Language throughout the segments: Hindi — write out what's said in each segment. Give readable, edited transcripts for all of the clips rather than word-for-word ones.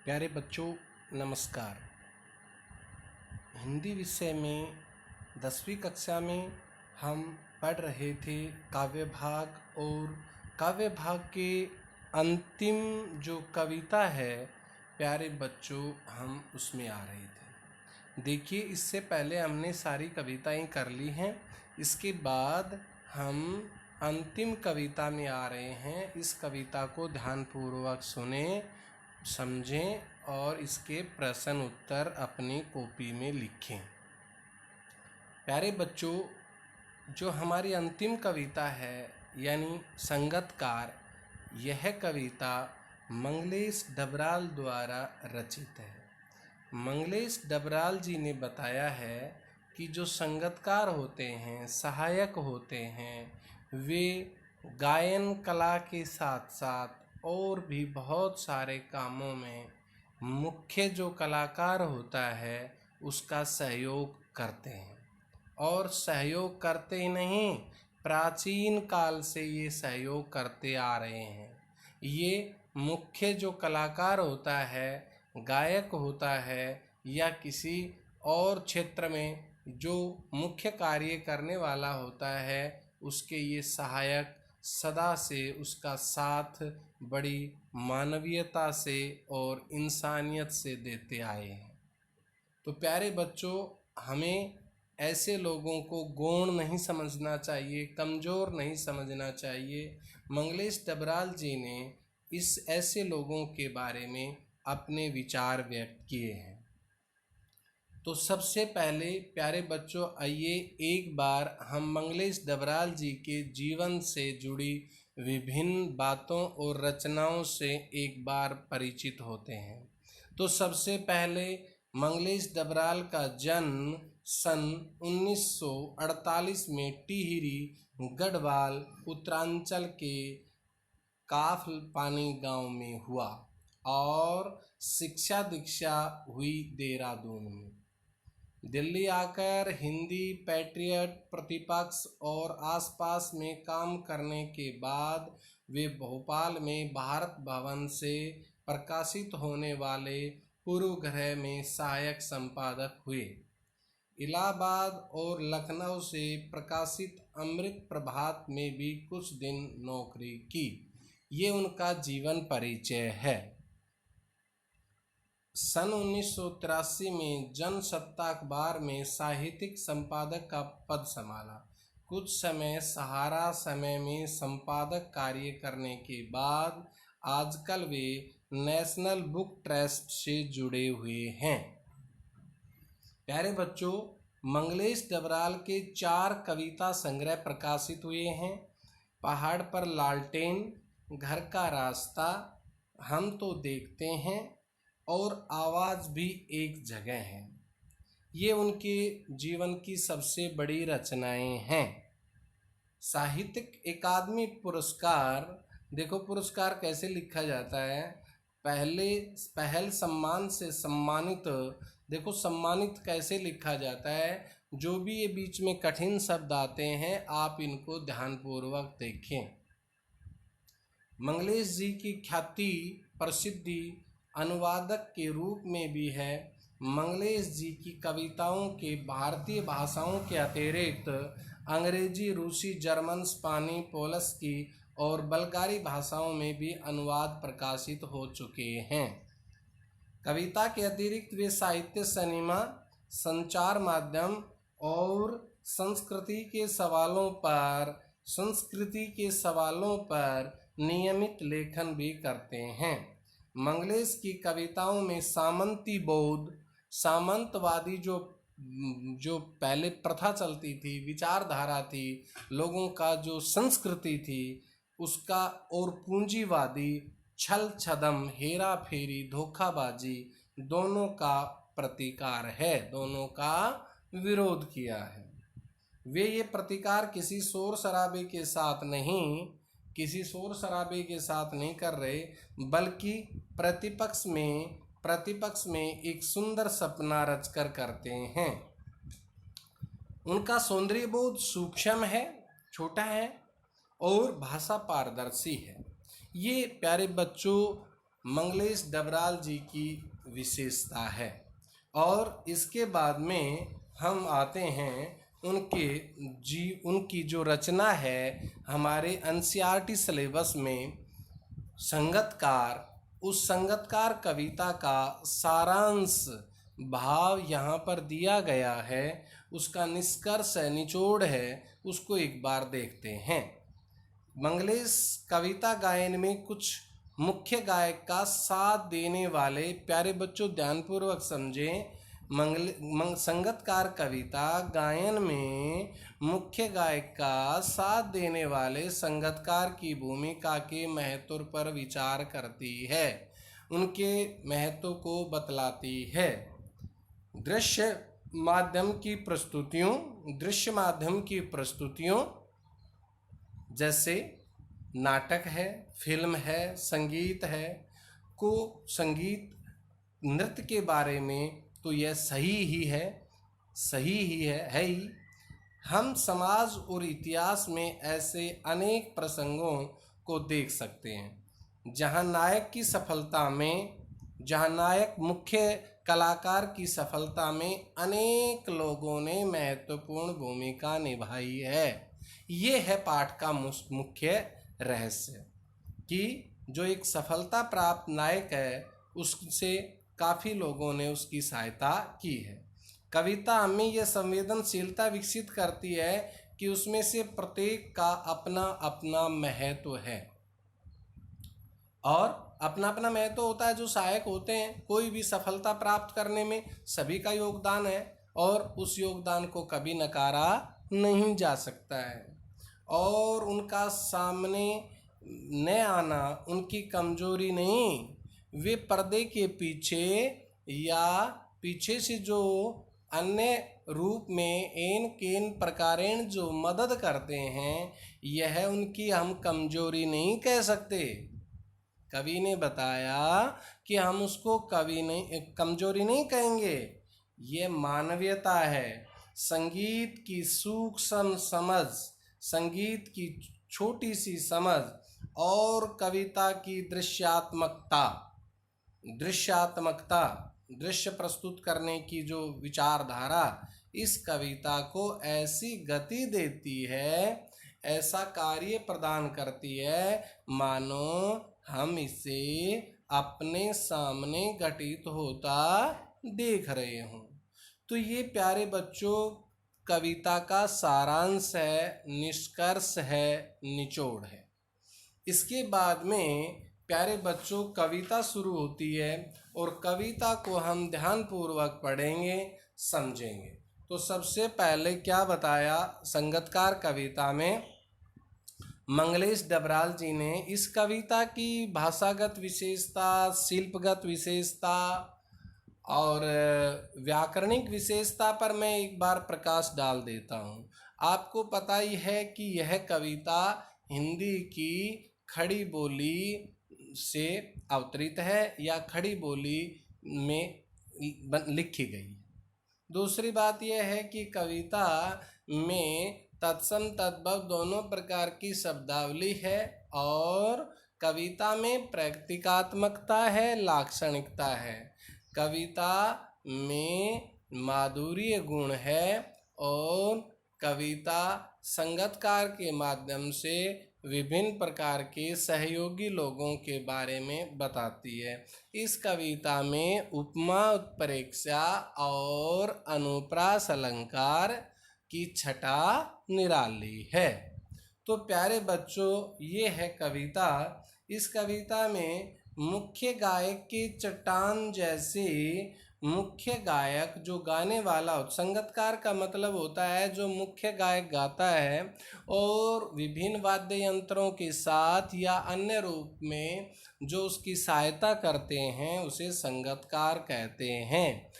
प्यारे बच्चों, नमस्कार। हिंदी विषय में 10वीं कक्षा में हम पढ़ रहे थे काव्य भाग, और काव्य भाग के अंतिम जो कविता है प्यारे बच्चों, हम उसमें आ रहे थे। देखिए, इससे पहले हमने सारी कविताएं कर ली हैं। इसके बाद हम अंतिम कविता में आ रहे हैं। इस कविता को ध्यानपूर्वक सुने, समझें और इसके प्रश्न उत्तर अपनी कॉपी में लिखें। प्यारे बच्चों, जो हमारी अंतिम कविता है यानी संगतकार, यह कविता मंगलेश डबराल द्वारा रचित है। मंगलेश डबराल जी ने बताया है कि जो संगतकार होते हैं, सहायक होते हैं, वे गायन कला के साथ साथ और भी बहुत सारे कामों में मुख्य जो कलाकार होता है उसका सहयोग करते हैं। और सहयोग करते ही नहीं, प्राचीन काल से ये सहयोग करते आ रहे हैं। ये मुख्य जो कलाकार होता है, गायक होता है, या किसी और क्षेत्र में जो मुख्य कार्य करने वाला होता है, उसके ये सहायक सदा से उसका साथ बड़ी मानवीयता से और इंसानियत से देते आए हैं। तो प्यारे बच्चों, हमें ऐसे लोगों को गौण नहीं समझना चाहिए, कमज़ोर नहीं समझना चाहिए। मंगलेश डबराल जी ने इस ऐसे लोगों के बारे में अपने विचार व्यक्त किए हैं। तो सबसे पहले प्यारे बच्चों, आइए एक बार हम मंगलेश डबराल जी के जीवन से जुड़ी विभिन्न बातों और रचनाओं से एक बार परिचित होते हैं। तो सबसे पहले मंगलेश डबराल का जन्म सन 1948 में टिहरी गढ़वाल उत्तरांचल के काफल पानी गांव में हुआ और शिक्षा दीक्षा हुई देहरादून में। दिल्ली आकर हिंदी पैट्रियट प्रतिपक्ष और आसपास में काम करने के बाद वे भोपाल में भारत भवन से प्रकाशित होने वाले पूर्वग्रह में सहायक संपादक हुए। इलाहाबाद और लखनऊ से प्रकाशित अमृत प्रभात में भी कुछ दिन नौकरी की। ये उनका जीवन परिचय है। सन 1983 में जनसत्ता अखबार में साहित्यिक संपादक का पद संभाला। कुछ समय सहारा समय में संपादक कार्य करने के बाद आजकल वे नेशनल बुक ट्रस्ट से जुड़े हुए हैं। प्यारे बच्चों, मंगलेश डबराल के 4 कविता संग्रह प्रकाशित हुए हैं। पहाड़ पर लालटेन, घर का रास्ता, हम तो देखते हैं और आवाज़ भी एक जगह है। ये उनके जीवन की सबसे बड़ी रचनाएं हैं। साहित्यिक अकादमी पुरस्कार, देखो पुरस्कार कैसे लिखा जाता है, पहल सम्मान से सम्मानित। देखो सम्मानित कैसे लिखा जाता है। जो भी ये बीच में कठिन शब्द आते हैं, आप इनको ध्यानपूर्वक देखें। मंगलेश जी की ख्याति प्रसिद्धि अनुवादक के रूप में भी है। मंगलेश जी की कविताओं के भारतीय भाषाओं के अतिरिक्त अंग्रेजी, रूसी, जर्मन, स्पेनी, पोलस की और बल्गारी भाषाओं में भी अनुवाद प्रकाशित हो चुके हैं। कविता के अतिरिक्त वे साहित्य, सिनेमा, संचार माध्यम और संस्कृति के सवालों पर नियमित लेखन भी करते हैं। मंगलेश की कविताओं में सामंतवादी जो पहले प्रथा चलती थी, विचारधारा थी, लोगों का जो संस्कृति थी उसका, और पूंजीवादी छल छदम, हेरा फेरी, धोखाबाजी, दोनों का प्रतिकार है, दोनों का विरोध किया है। वे ये प्रतिकार किसी शोर शराबे के साथ नहीं कर रहे, बल्कि प्रतिपक्ष में एक सुंदर सपना रचकर करते हैं। उनका सौंदर्य बोध सूक्ष्म है, छोटा है और भाषा पारदर्शी है। ये प्यारे बच्चों मंगलेश डबराल जी की विशेषता है। और इसके बाद में हम आते हैं उनकी जो रचना है हमारे एनसीईआरटी सिलेबस में संगतकार, उस संगतकार कविता का सारांश भाव यहाँ पर दिया गया है, उसका निष्कर्ष है, निचोड़ है, उसको एक बार देखते हैं। मंगलेश कविता गायन में कुछ मुख्य गायक का साथ देने वाले, प्यारे बच्चों ध्यानपूर्वक समझें, संगतकार कविता गायन में मुख्य गायक का साथ देने वाले संगतकार की भूमिका के महत्व पर विचार करती है, उनके महत्व को बतलाती है। दृश्य माध्यम की प्रस्तुतियों जैसे नाटक है, फिल्म है, संगीत है, को संगीत नृत्य के बारे में तो यह सही ही है ही। हम समाज और इतिहास में ऐसे अनेक प्रसंगों को देख सकते हैं जहां नायक मुख्य कलाकार की सफलता में अनेक लोगों ने महत्वपूर्ण भूमिका निभाई है। ये है पाठ का मुख्य रहस्य कि जो एक सफलता प्राप्त नायक है उससे काफ़ी लोगों ने उसकी सहायता की है। कविता हमें यह संवेदनशीलता विकसित करती है कि उसमें से प्रत्येक का अपना अपना महत्व है, और अपना अपना महत्व होता है। जो सहायक होते हैं कोई भी सफलता प्राप्त करने में सभी का योगदान है, और उस योगदान को कभी नकारा नहीं जा सकता है, और उनका सामने न आना उनकी कमजोरी नहीं, वे पर्दे के पीछे या पीछे से जो अन्य रूप में एन केन प्रकारेण जो मदद करते हैं, यह उनकी हम कमजोरी नहीं कह सकते। कवि ने बताया कि हम उसको कमजोरी नहीं कहेंगे, ये मानवीयता है। संगीत की सूक्ष्म समझ, संगीत की छोटी सी समझ और कविता की दृश्य प्रस्तुत करने की जो विचारधारा इस कविता को ऐसी गति देती है, ऐसा कार्य प्रदान करती है, मानो हम इसे अपने सामने घटित होता देख रहे हों। तो ये प्यारे बच्चों कविता का सारांश है, निष्कर्ष है, निचोड़ है। इसके बाद में प्यारे बच्चों कविता शुरू होती है, और कविता को हम ध्यानपूर्वक पढ़ेंगे, समझेंगे। तो सबसे पहले क्या बताया, संगतकार कविता में मंगलेश डबराल जी ने इस कविता की भाषागत विशेषता, शिल्पगत विशेषता और व्याकरणिक विशेषता पर मैं एक बार प्रकाश डाल देता हूँ। आपको पता ही है कि यह कविता हिंदी की खड़ी बोली से अवतरित है या खड़ी बोली में लिखी गई। दूसरी बात यह है कि कविता में तत्सम तद्भव दोनों प्रकार की शब्दावली है, और कविता में प्रतीकात्मकता है, लाक्षणिकता है। कविता में माधुर्य गुण है, और कविता संगतकार के माध्यम से विभिन्न प्रकार के सहयोगी लोगों के बारे में बताती है। इस कविता में उपमा, उत्प्रेक्षा और अनुप्रास अलंकार की छटा निराली है। तो प्यारे बच्चों ये है कविता। इस कविता में मुख्य गायक के चट्टान जैसे मुख्य गायक जो गाने वाला हो, संगतकार का मतलब होता है जो मुख्य गायक गाता है और विभिन्न वाद्य यंत्रों के साथ या अन्य रूप में जो उसकी सहायता करते हैं उसे संगतकार कहते हैं।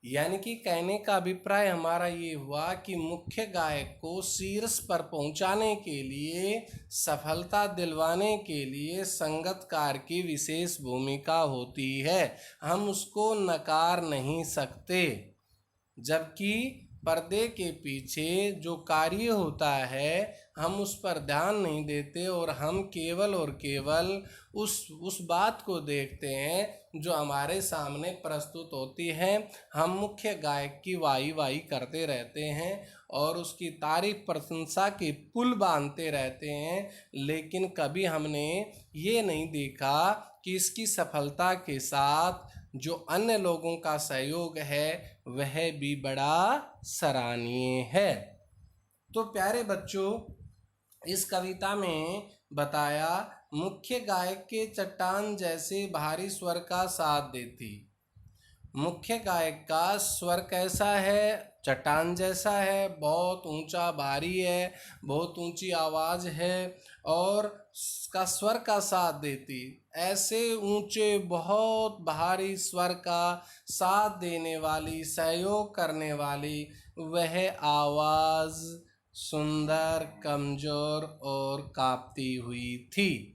यानी कि कहने का अभिप्राय हमारा ये हुआ कि मुख्य गायक को शीर्ष पर पहुंचाने के लिए, सफलता दिलवाने के लिए संगतकार की विशेष भूमिका होती है, हम उसको नकार नहीं सकते। जबकि पर्दे के पीछे जो कार्य होता है हम उस पर ध्यान नहीं देते और हम केवल और केवल उस बात को देखते हैं जो हमारे सामने प्रस्तुत होती है। हम मुख्य गायक की वाही करते रहते हैं और उसकी तारीफ प्रशंसा के पुल बांधते रहते हैं, लेकिन कभी हमने ये नहीं देखा कि इसकी सफलता के साथ जो अन्य लोगों का सहयोग है वह भी बड़ा सराहनीय है। तो प्यारे बच्चों, इस कविता में बताया मुख्य गायक के चट्टान जैसे भारी स्वर का साथ देती। मुख्य गायक का स्वर कैसा है? चट्टान जैसा है, बहुत ऊंचा भारी है, बहुत ऊंची आवाज़ है और का स्वर का साथ देती। ऐसे ऊंचे बहुत भारी स्वर का साथ देने वाली, सहयोग करने वाली वह आवाज़ सुंदर, कमज़ोर और कांपती हुई थी।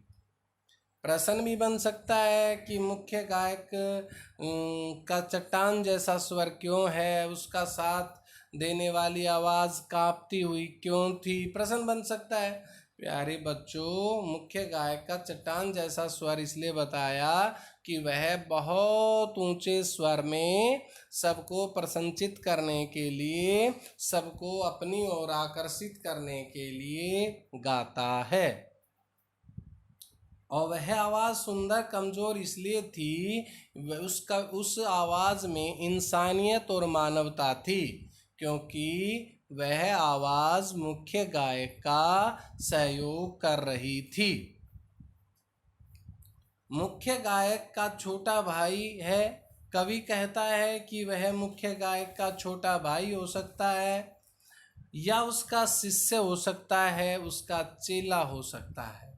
प्रश्न भी बन सकता है कि मुख्य गायक का चट्टान जैसा स्वर क्यों है, उसका साथ देने वाली आवाज़ कांपती हुई क्यों थी? प्रश्न बन सकता है। प्यारे बच्चों, मुख्य गायक का चट्टान जैसा स्वर इसलिए बताया कि वह बहुत ऊंचे स्वर में सबको प्रसन्नचित करने के लिए, सबको अपनी ओर आकर्षित करने के लिए गाता है। और वह आवाज़ सुंदर कमज़ोर इसलिए थी, उस आवाज़ में इंसानियत और मानवता थी, क्योंकि वह आवाज़ मुख्य गायक का सहयोग कर रही थी। मुख्य गायक का छोटा भाई है। कवि कहता है कि वह मुख्य गायक का छोटा भाई हो सकता है या उसका शिष्य हो सकता है, उसका चेला हो सकता है,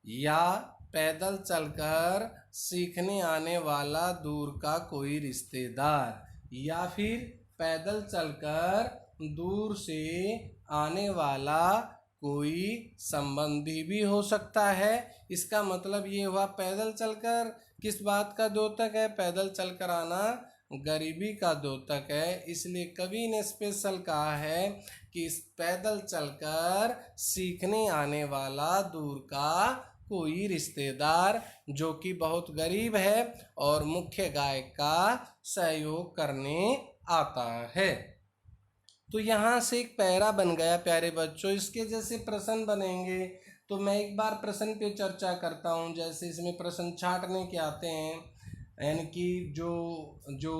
या पैदल चलकर सीखने आने वाला दूर का कोई रिश्तेदार, या फिर पैदल चलकर दूर से आने वाला कोई संबंधी भी हो सकता है। इसका मतलब ये हुआ पैदल चलकर किस बात का द्योतक है? पैदल चलकर आना गरीबी का द्योतक है। इसलिए कवि ने स्पेशल कहा है कि पैदल चलकर सीखने आने वाला दूर का कोई रिश्तेदार जो कि बहुत गरीब है और मुख्य गायक का सहयोग करने आता है। तो यहाँ से एक पैरा बन गया प्यारे बच्चों। इसके जैसे प्रश्न बनेंगे तो मैं एक बार प्रश्न पे चर्चा करता हूँ। जैसे इसमें प्रश्न छांटने के आते हैं, यानी कि जो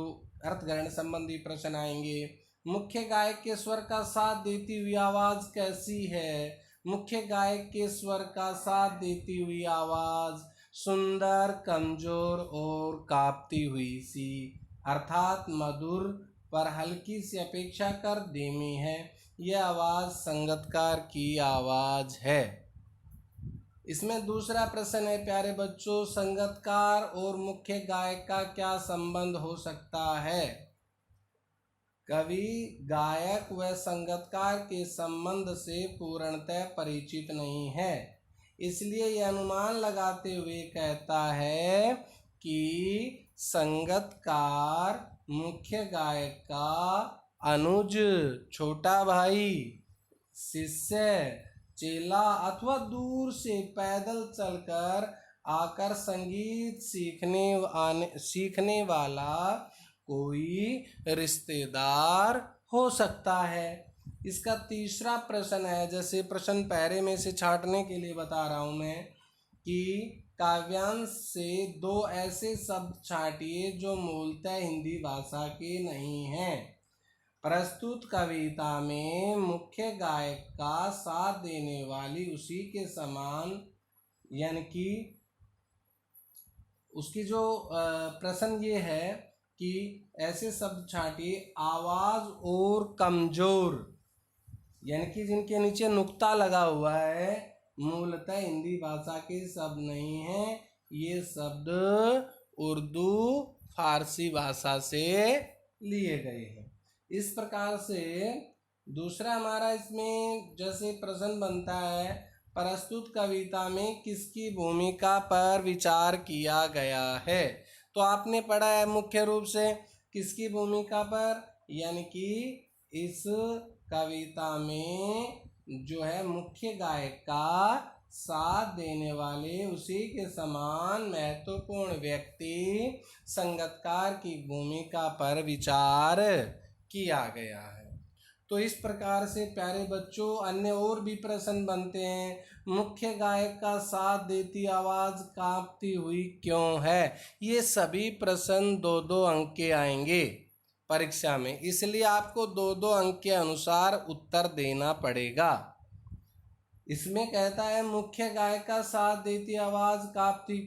अर्थग्रहण संबंधी प्रश्न आएंगे। मुख्य गायक के स्वर का साथ देती हुई आवाज़ कैसी है? मुख्य गायक के स्वर का साथ देती हुई आवाज़ सुंदर, कमज़ोर और कांपती हुई सी, अर्थात मधुर पर हल्की सी अपेक्षाकृत धीमी है। यह आवाज़ संगीतकार की आवाज़ है। इसमें दूसरा प्रश्न है प्यारे बच्चों, संगीतकार और मुख्य गायक का क्या संबंध हो सकता है? कवि गायक व संगीतकार के संबंध से पूर्णतः परिचित नहीं है, इसलिए यह अनुमान लगाते हुए कहता है कि संगीतकार मुख्य गायक का अनुज, छोटा भाई, शिष्य, चेला अथवा दूर से पैदल चलकर आकर संगीत सीखने वाला कोई रिश्तेदार हो सकता है। इसका तीसरा प्रश्न है, जैसे प्रश्न पैरे में से छांटने के लिए बता रहा हूँ मैं, कि काव्यांश से दो ऐसे शब्द छांटिए जो मूलतः हिंदी भाषा के नहीं हैं। प्रस्तुत कविता में मुख्य गायक का साथ देने वाली उसी के समान, यानी कि उसकी जो प्रश्न ये है कि ऐसे शब्द छांटिए आवाज़ और कमज़ोर, यानी कि जिनके नीचे नुक्ता लगा हुआ है, मूलतः हिंदी भाषा के शब्द नहीं हैं। ये शब्द उर्दू, फारसी भाषा से लिए गए हैं। इस प्रकार से दूसरा हमारा इसमें जैसे प्रश्न बनता है, प्रस्तुत कविता में किसकी भूमिका पर विचार किया गया है? तो आपने पढ़ा है मुख्य रूप से किसकी भूमिका पर, यानी कि इस कविता में जो है मुख्य गायक का साथ देने वाले उसी के समान महत्वपूर्ण व्यक्ति संगतकार की भूमिका पर विचार किया गया है। तो इस प्रकार से प्यारे बच्चों अन्य और भी प्रश्न बनते हैं। मुख्य गायक का साथ देती आवाज़ कांपती हुई क्यों है? ये सभी प्रश्न 2-2 अंक के आएंगे परीक्षा में, इसलिए आपको 2-2 अंक के अनुसार उत्तर देना पड़ेगा। इसमें कहता है मुख्य गायक का साथ देती आवाज़ कांपती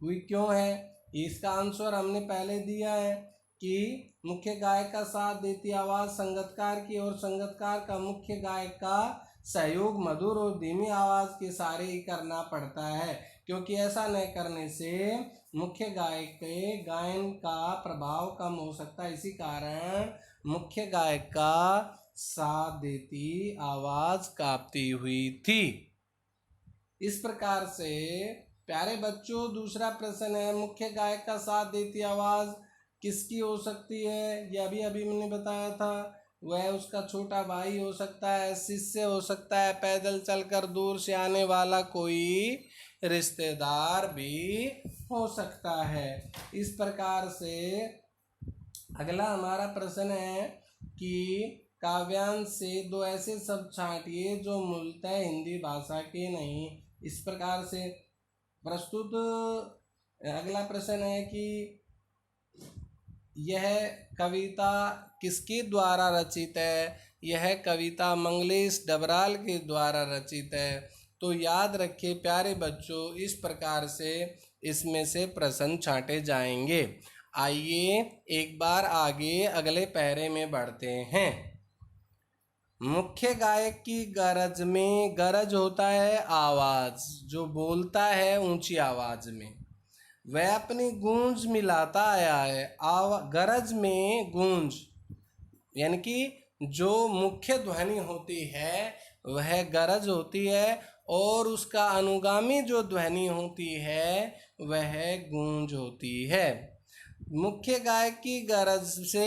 हुई क्यों है? इसका आंसर हमने पहले दिया है कि मुख्य गायक का साथ देती आवाज़ संगतकार की और संगतकार का मुख्य गायक का सहयोग मधुर और धीमी आवाज़ के सहारे ही करना पड़ता है, क्योंकि ऐसा न करने से मुख्य गायक के गायन का प्रभाव कम हो सकता है। इसी कारण मुख्य गायक का साथ देती आवाज़ कांपती हुई थी। इस प्रकार से प्यारे बच्चों दूसरा प्रश्न है मुख्य गायक का साथ देती आवाज़ किसकी हो सकती है? यह अभी मैंने बताया था। वह उसका छोटा भाई हो सकता है, शिष्य हो सकता है, पैदल चलकर दूर से आने वाला कोई रिश्तेदार भी हो सकता है। इस प्रकार से अगला हमारा प्रश्न है कि काव्यांश से 2 ऐसे शब्द छांटिए जो मूलतः हिंदी भाषा के नहीं। इस प्रकार से प्रस्तुत अगला प्रश्न है कि यह कविता किसके द्वारा रचित है? यह कविता मंगलेश डबराल के द्वारा रचित है। तो याद रखिए प्यारे बच्चों इस प्रकार से इसमें से प्रश्न छांटे जाएंगे। आइए एक बार आगे अगले पैरे में बढ़ते हैं। मुख्य गायक की गरज में, गरज होता है आवाज़, जो बोलता है ऊंची आवाज़ में, वह अपनी गूंज मिलाता आया है। गरज में गूंज यानी कि जो मुख्य ध्वनि होती है वह गरज होती है और उसका अनुगामी जो ध्वनि होती है वह गूंज होती है। मुख्य गायक की गरज से,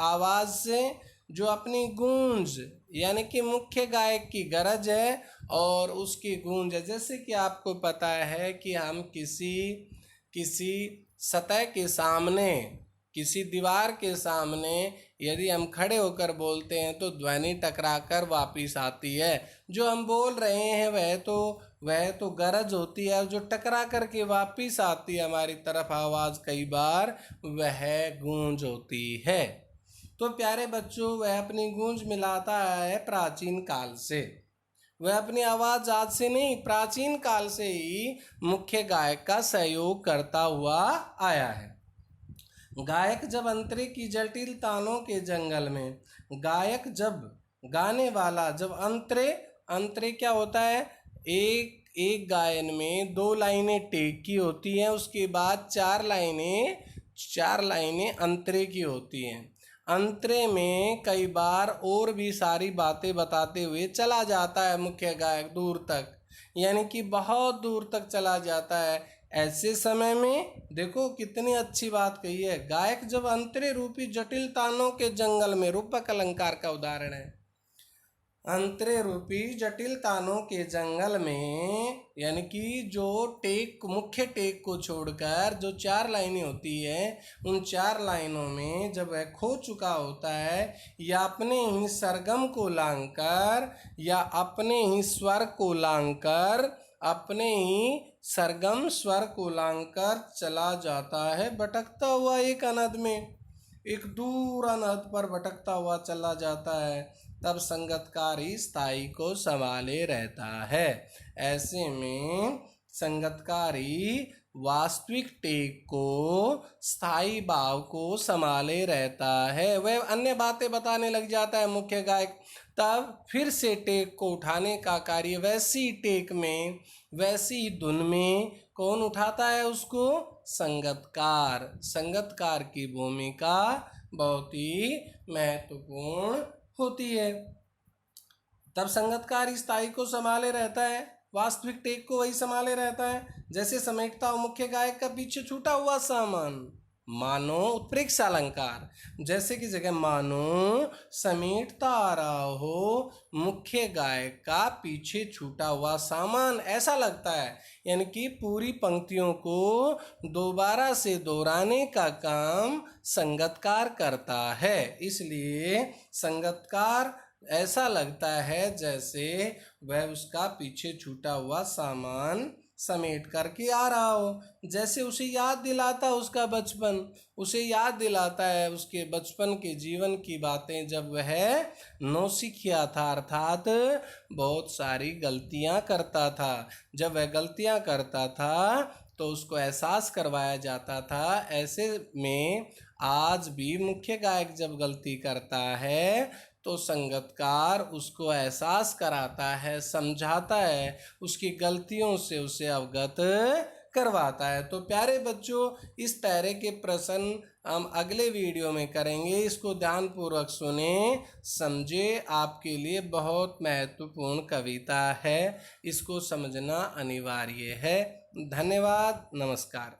आवाज़ से जो अपनी गूंज यानी कि मुख्य गायक की गरज है और उसकी गूंज है। जैसे कि आपको पता है कि हम किसी सतह के सामने, किसी दीवार के सामने यदि हम खड़े होकर बोलते हैं तो ध्वनि टकराकर वापस आती है। जो हम बोल रहे हैं वह तो गरज होती है, जो टकरा करके वापस आती है हमारी तरफ आवाज़ कई बार, वह गूंज होती है। तो प्यारे बच्चों वह अपनी गूंज मिलाता है प्राचीन काल से। वह अपनी आवाज़ आज से नहीं, प्राचीन काल से ही मुख्य गायक का सहयोग करता हुआ आया है। गायक जब अंतरे की जटिल तानों के जंगल में, गायक जब गाने वाला जब अंतरे क्या होता है? एक गायन में 2 लाइनें टेक की होती हैं, उसके बाद 4 लाइनें अंतरे की होती हैं। अंतरे में कई बार और भी सारी बातें बताते हुए चला जाता है मुख्य गायक दूर तक, यानी कि बहुत दूर तक चला जाता है। ऐसे समय में देखो कितनी अच्छी बात कही है, गायक जब अंतरे रूपी जटिल तानों के जंगल में, रूपक अलंकार का उदाहरण है। अंतरे रूपी जटिल तानों के जंगल में यानी कि जो मुख्य टेक को छोड़कर जो 4 लाइनें होती है, उन 4 लाइनों में जब वह खो चुका होता है या अपने ही सरगम को लांघकर या अपने ही स्वर को लांघकर, अपने ही सरगम स्वर को लांघकर चला जाता है भटकता हुआ एक अनहद में, एक दूर अनहद पर भटकता हुआ चला जाता है, तब संगतकार ही स्थाई को संभाले रहता है। ऐसे में संगतकार ही वास्तविक टेक को, स्थाई भाव को संभाले रहता है। वह अन्य बातें बताने लग जाता है मुख्य गायक, तब फिर से टेक को उठाने का कार्य वैसी टेक में, वैसी धुन में कौन उठाता है उसको? संगतकार। संगतकार की भूमिका बहुत ही महत्वपूर्ण होती है। तब संगतकार इस स्थाई को संभाले रहता है, वास्तविक टेक को वही संभाले रहता है। जैसे समेटता हो मुख्य गायक का पीछे छूटा हुआ सामान, मानो उत्प्रेक्षा अलंकार, जैसे कि जगह मानो समेटता आ रहा हो मुख्य गायक का पीछे छूटा हुआ सामान, ऐसा लगता है। यानी कि पूरी पंक्तियों को दोबारा से दोहराने का काम संगतकार करता है, इसलिए संगतकार ऐसा लगता है जैसे वह उसका पीछे छूटा हुआ सामान समेट करके आ रहा हो, जैसे उसे याद दिलाता उसका बचपन, उसे याद दिलाता है उसके बचपन के जीवन की बातें, जब वह नौसिखिया था, अर्थात बहुत सारी गलतियां करता था। जब वह गलतियां करता था तो उसको एहसास करवाया जाता था। ऐसे में आज भी मुख्य गायक जब गलती करता है तो संगतकार उसको एहसास कराता है, समझाता है, उसकी गलतियों से उसे अवगत करवाता है। तो प्यारे बच्चों, इस तरह के प्रश्न हम अगले वीडियो में करेंगे। इसको ध्यानपूर्वक सुने, समझे, आपके लिए बहुत महत्वपूर्ण कविता है, इसको समझना अनिवार्य है। धन्यवाद, नमस्कार।